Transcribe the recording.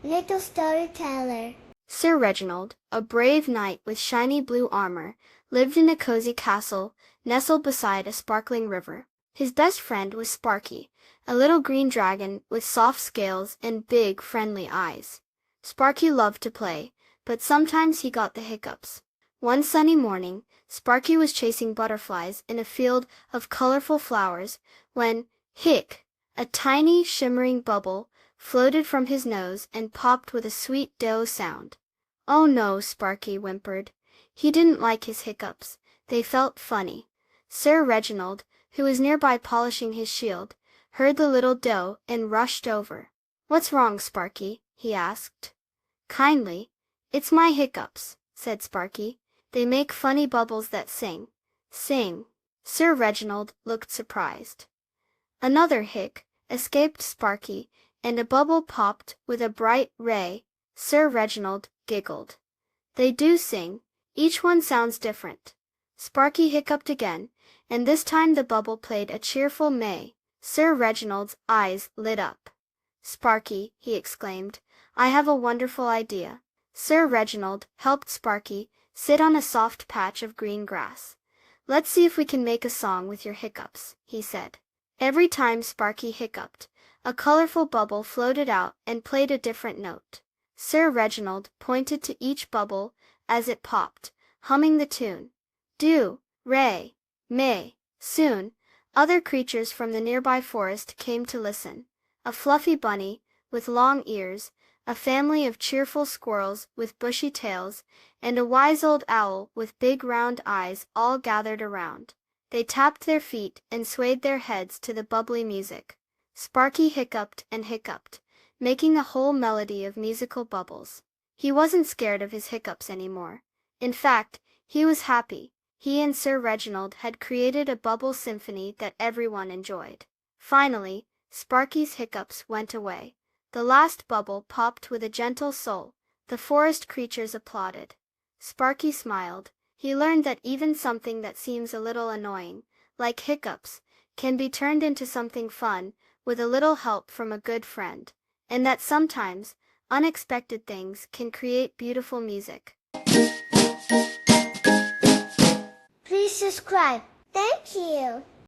Little storyteller. Sir Reginald, a brave knight with shiny blue armor, lived in a cozy castle nestled beside a sparkling river. His best friend was Sparky, a little green dragon with soft scales and big, friendly eyes. Sparky loved to play, but sometimes he got the hiccups. One sunny morning, Sparky was chasing butterflies in a field of colorful flowers when, hic, a tiny, shimmering bubble floated from his nose and popped with a sweet dough sound. "Oh no," Sparky whimpered. He didn't like his hiccups. They felt funny. Sir Reginald, who was nearby polishing his shield, heard the little dough and rushed over. "What's wrong, Sparky?" he asked. Kindly. "It's my hiccups," said Sparky. "They make funny bubbles that sing. Sing." Sir Reginald looked surprised. Another hic escaped Sparky, and a bubble popped with a bright ray. Sir Reginald giggled. "They do sing. Each one sounds different." Sparky hiccuped again, and this time the bubble played a cheerful May. Sir Reginald's eyes lit up. "Sparky," he exclaimed, "I have a wonderful idea." Sir Reginald helped Sparky sit on a soft patch of green grass. "Let's see if we can make a song with your hiccups," he said. Every time Sparky hiccuped, a colorful bubble floated out and played a different note. Sir Reginald pointed to each bubble as it popped, humming the tune. Do, re, may. Soon, other creatures from the nearby forest came to listen. A fluffy bunny, with long ears, a family of cheerful squirrels with bushy tails, and a wise old owl with big round eyes all gathered around. They tapped their feet and swayed their heads to the bubbly music. Sparky hiccuped and hiccuped, making a whole melody of musical bubbles. He wasn't scared of his hiccups anymore. In fact, he was happy. He and Sir Reginald had created a bubble symphony that everyone enjoyed. Finally, Sparky's hiccups went away. The last bubble popped with a gentle soul. The forest creatures applauded. Sparky smiled. He learned that even something that seems a little annoying, like hiccups, can be turned into something fun with a little help from a good friend, and that sometimes unexpected things can create beautiful music. Please subscribe. Thank you.